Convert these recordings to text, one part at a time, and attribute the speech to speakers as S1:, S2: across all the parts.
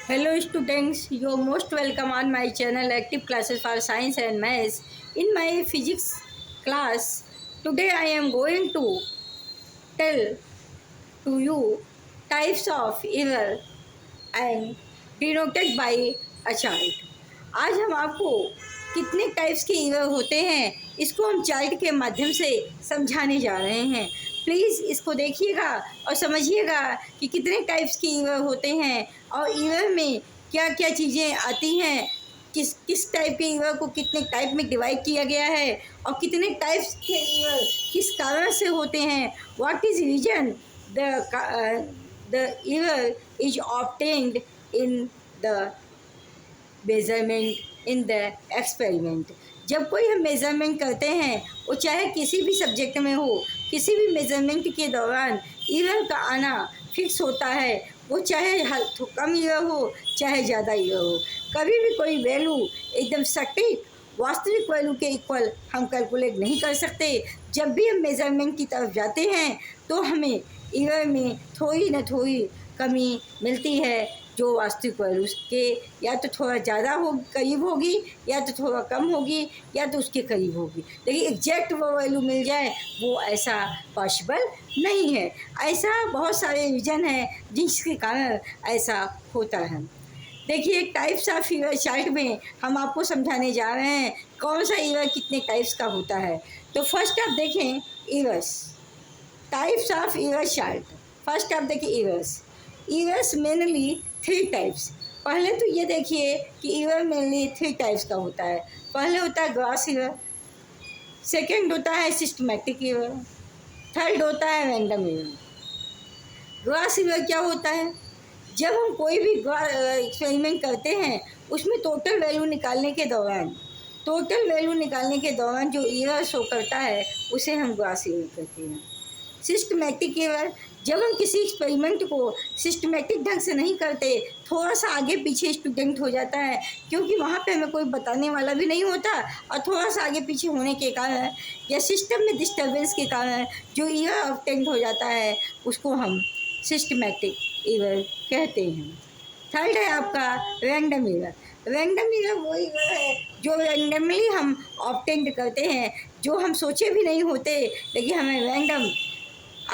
S1: Hello students, you're most welcome on my channel Active Classes for Science and Maths. In my physics class, today I am going to tell to you types of error and denoted by a chart. आज हम आपको कितने types के error होते हैं इसको हम chart के माध्यम से समझाने जा रहे हैं। प्लीज़ इसको देखिएगा और समझिएगा कि कितने टाइप्स के एरर होते हैं और एरर में क्या क्या चीज़ें आती हैं, किस किस टाइप के एरर को कितने टाइप में डिवाइड किया गया है और कितने टाइप्स के एरर किस कारण से होते हैं। What is reason the error is obtained in the measurement in the experiment. जब कोई हम मेज़रमेंट करते हैं वो चाहे किसी भी सब्जेक्ट में हो, किसी भी मेज़रमेंट के दौरान एरर का आना फिक्स होता है। वो चाहे कम एरर हो चाहे ज़्यादा एरर हो, कभी भी कोई वैल्यू एकदम सटीक वास्तविक वैल्यू के इक्वल हम कैलकुलेट नहीं कर सकते। जब भी हम मेज़रमेंट की तरफ जाते हैं तो हमें एरर में थोड़ी न थोड़ी कमी मिलती है, जो वास्तविक वैल्यूज़ के या तो थोड़ा ज़्यादा हो करीब होगी या तो थोड़ा कम होगी या तो उसके करीब होगी, लेकिन एग्जैक्ट वो वैल्यू मिल जाए वो ऐसा पॉसिबल नहीं है। ऐसा बहुत सारे रीज़न हैं जिसके कारण ऐसा होता है। देखिए टाइप्स ऑफ एरर चार्ट में हम आपको समझाने जा रहे हैं कौन सा एरर कितने टाइप्स का होता है। तो फर्स्ट आप देखें errors, types of error chart. First आप देखिए एरर्स मेनली 3 टाइप्स। पहले तो ये देखिए कि एरर मेनली 3 टाइप्स का होता है। पहले होता है ग्रॉस एरर, सेकंड होता है सिस्टमैटिक एरर, थर्ड होता है रैंडम एरर। ग्रॉस एरर क्या होता है? जब हम कोई भी एक्सपेरिमेंट करते हैं उसमें टोटल वैल्यू निकालने के दौरान जो एरर शो करता है उसे हम ग्रॉस एरर कहते हैं। सिस्टमैटिक एरर, जब हम किसी एक्सपेरिमेंट को सिस्टमैटिक ढंग से नहीं करते, थोड़ा सा आगे पीछे स्टूडेंट हो जाता है, क्योंकि वहाँ पे हमें कोई बताने वाला भी नहीं होता और थोड़ा सा आगे पीछे होने के कारण या सिस्टम में डिस्टर्बेंस के कारण जो एरर ऑब्टेन हो जाता है उसको हम सिस्टमैटिक एरर कहते हैं। थर्ड है आपका रैंडम एरर। रैंडम एरर वो एरर है जो रैंडमली हम ऑब्टेन करते हैं, जो हम सोचे भी नहीं होते लेकिन हमें रैंडम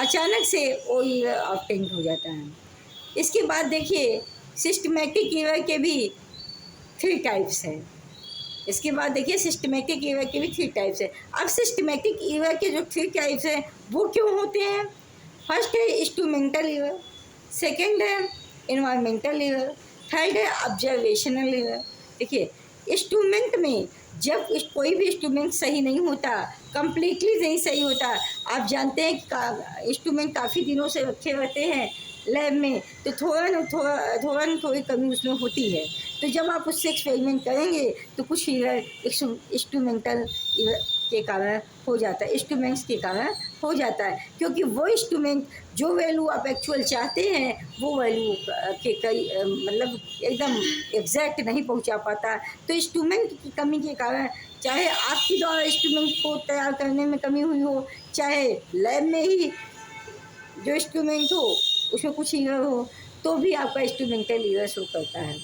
S1: अचानक से वो एरर ऑब्टेन हो जाता है। इसके बाद देखिए सिस्टमैटिक एरर के भी 3 टाइप्स हैं। अब सिस्टमैटिक एरर के जो 3 टाइप्स हैं वो क्यों होते हैं? फर्स्ट है इंस्ट्रूमेंटल एरर, सेकंड है एनवायरमेंटल एरर, थर्ड है ऑब्जर्वेशनल एरर। देखिए इंस्ट्रूमेंट में जब कोई भी इंस्ट्रूमेंट सही नहीं होता, कम्प्लीटली नहीं सही होता, आप जानते हैं कि इंस्ट्रूमेंट काफ़ी दिनों से रखे रहते हैं लैब में, तो थोड़ा न थोड़ी कमी उसमें होती है। तो जब आप उससे एक्सपेरिमेंट करेंगे तो कुछ एरर इंस्ट्रूमेंटल के कारण हो जाता है, इंस्ट्रूमेंट्स के कारण हो जाता है, क्योंकि वो इंस्ट्रूमेंट जो वैल्यू आप एक्चुअल चाहते हैं वो वैल्यू के मतलब एकदम एग्जैक्ट नहीं पहुंचा पाता। तो इंस्ट्रूमेंट की कमी के कारण, चाहे आपकी द्वारा इंस्ट्रूमेंट को तैयार करने में कमी हुई हो, चाहे लैब में ही जो इंस्ट्रूमेंट हो उसमें कुछ एरर हो, तो भी आपका इंस्ट्रूमेंटल एरर शो करता है।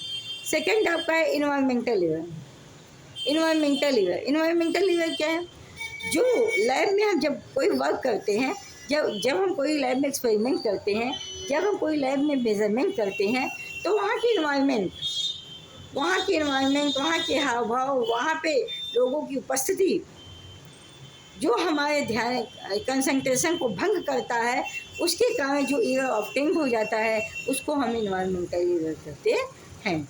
S1: सेकेंड आपका है इन्वायरमेंटल एरर। इन्वायरमेंटल एरर क्या है? जो लैब में हम जब कोई वर्क करते हैं, जब हम कोई लैब में एक्सपेरिमेंट करते हैं, जब हम कोई लैब में मेजरमेंट करते हैं, तो वहाँ के इन्वायरमेंट, वहाँ के हाव भाव, वहाँ पे लोगों की उपस्थिति जो हमारे ध्यान कंसंट्रेशन को भंग करता है, उसके कारण जो एरर ऑब्टेन हो जाता है उसको हम इन्वायरमेंटल एरर कहते हैं।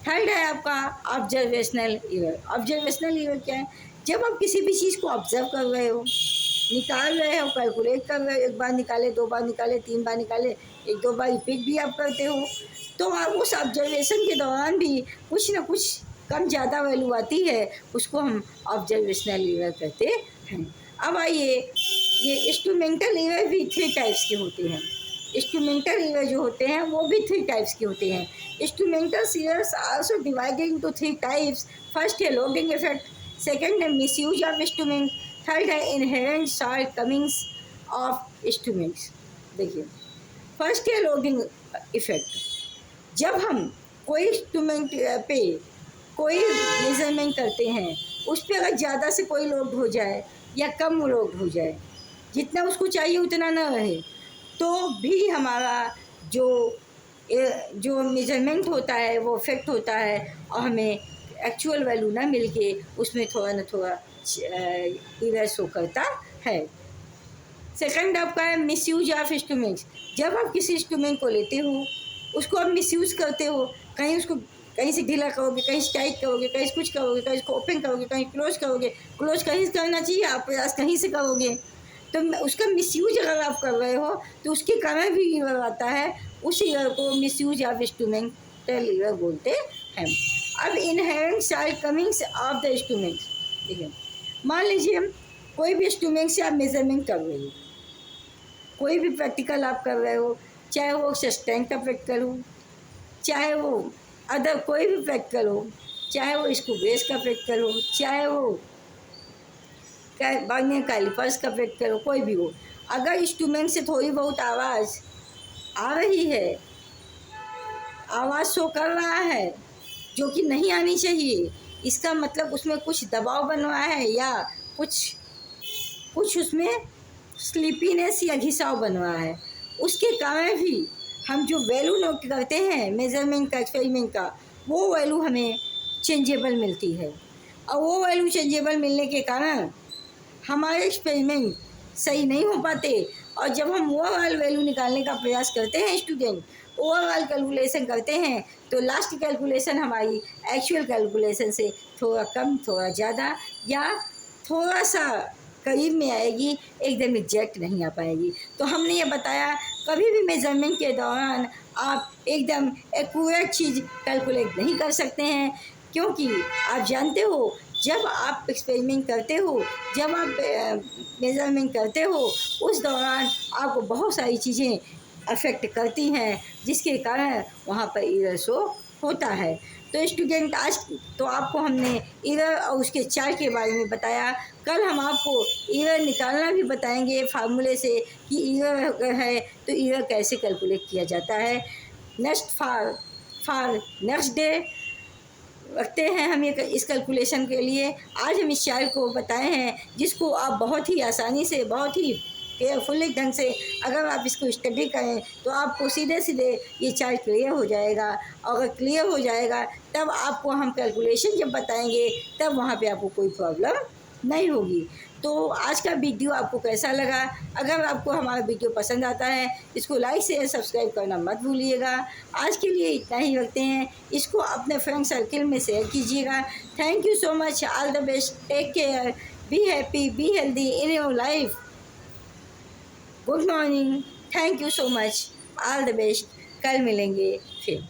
S1: थर्ड है आपका ऑब्जर्वेशनल एरर। ऑब्जर्वेशनल एरर क्या है? जब आप किसी भी चीज़ को ऑब्जर्व कर रहे हो, निकाल रहे हो, कैलकुलेट कर रहे हो, 1 बार निकाले, 2 बार निकाले, 3 बार निकाले, 1-2 बार रिपीट भी आप करते हो, तो आप उस ऑब्जर्वेशन के दौरान भी कुछ ना कुछ कम ज़्यादा वैल्यू आती है, उसको हम ऑब्जर्वेशनल एरर कहते हैं। अब आइए, ये इंस्ट्रूमेंटल एरर भी 3 टाइप्स के होते हैं। इंस्ट्रूमेंटल एरर जो होते हैं वो भी 3 टाइप्स के होते हैं। Instrumental errors also divided into 3 types. First है लोडिंग इफेक्ट, सेकंड है मिसयूज ऑफ इंस्ट्रूमेंट, थर्ड है inherent shortcomings of instruments. देखिए फर्स्ट है लोडिंग इफेक्ट। जब हम कोई इंस्ट्रूमेंट पे कोई मेजरमेंट करते हैं, उस पर अगर ज़्यादा से कोई लोड हो जाए या कम लोड हो जाए, जितना उसको चाहिए उतना ना रहे, तो भी हमारा जो जो मेजरमेंट होता है वो इफेक्ट होता है और हमें एक्चुअल वैल्यू ना मिल के उसमें थोड़ा ना थोड़ा इरर शो करता है। सेकंड आपका है मिस यूज ऑफ इंस्ट्रूमेंट्स। जब आप किसी इंस्ट्रूमेंट को लेते हो, उसको आप मिस यूज़ करते हो, कहीं उसको कहीं से ढीला करोगे, कहीं से टाइट करोगे, कहीं से कुछ करोगे, कहीं इसको ओपन करोगे, कहीं क्लोज करोगे। क्लोज कहीं से करना चाहिए, आप प्रयास कहीं से करोगे, तो उसका मिसयूज अगर आप कर रहे हो तो उसके कारण भी ईयर आता है। उस ईयर को मिसयूज ऑफ इंस्ट्रूमेंटल ईयर बोलते हैं। अब inherent shortcomings of the instrument. देखिए, मान लीजिए कोई भी इंस्ट्रूमेंट से आप मेजरमेंट कर रहे हो, कोई भी प्रैक्टिकल आप कर रहे हो, चाहे वो सस्टेन का प्रैक्टिकल हो, चाहे वो अदर कोई भी प्रैक्टिकल हो, चाहे वो स्क्रू बेस का प्रैक्टिकल हो, चाहे वो बाइंग कैलिपर्स का प्रैक्टिकल हो, कोई भी हो, अगर इंस्ट्रूमेंट से थोड़ी बहुत आवाज़ आ रही है, आवाज़ शो कर रहा है जो कि नहीं आनी चाहिए, इसका मतलब उसमें कुछ दबाव बन रहा है या कुछ कुछ उसमें स्लीपीनेस या घिसाव बन रहा है, उसके कारण भी हम जो वैल्यू नोट करते हैं मेजरमेंट का, एक्सपेरिमेंट का, वो वैल्यू हमें चेंजेबल मिलती है। और वो वैल्यू चेंजेबल मिलने के कारण हमारे एक्सपेरिमेंट सही नहीं हो पाते। और जब हम ओवरऑल वैल्यू निकालने का प्रयास करते हैं, स्टूडेंट ओवरऑल कैलकुलेशन करते हैं, तो लास्ट कैलकुलेशन हमारी एक्चुअल कैलकुलेशन से थोड़ा कम, थोड़ा ज़्यादा या थोड़ा सा करीब में आएगी, एकदम एग्जैक्ट नहीं आ पाएगी। तो हमने ये बताया कभी भी मेजरमेंट के दौरान आप एकदम एक्यूरेट चीज़ कैलकुलेट नहीं कर सकते हैं, क्योंकि आप जानते हो जब आप एक्सपेरिमेंट करते हो, जब आप मेजरमेंट करते हो, उस दौरान आपको बहुत सारी चीज़ें अफेक्ट करती हैं, जिसके कारण वहाँ पर एरर शो होता है। तो स्टूडेंट, आज तो आपको हमने एरर और उसके चार्ट के बारे में बताया। कल हम आपको एरर निकालना भी बताएंगे फार्मूले से कि एरर अगर है तो एरर कैसे कैलकुलेट किया जाता है। नेक्स्ट फॉर नेक्स्ट डे रखते हैं हम ये इस कैलकुलेशन के लिए। आज हम इस चार्ट को बताए हैं, जिसको आप बहुत ही आसानी से, बहुत ही केयरफुली ढंग से अगर आप इसको स्टडी करें तो आपको सीधे सीधे ये चार्ट क्लियर हो जाएगा। और अगर क्लियर हो जाएगा तब आपको हम कैलकुलेशन जब बताएंगे तब वहाँ पे आपको कोई प्रॉब्लम नहीं होगी। तो आज का वीडियो आपको कैसा लगा? अगर आपको हमारा वीडियो पसंद आता है, इसको लाइक शेयर सब्सक्राइब करना मत भूलिएगा। आज के लिए इतना ही रखते हैं, इसको अपने फ्रेंड सर्किल में शेयर कीजिएगा। Thank you so much, all the best, take care, be happy, be healthy in your life. Good morning, thank you so much, all the best. कल मिलेंगे फिर।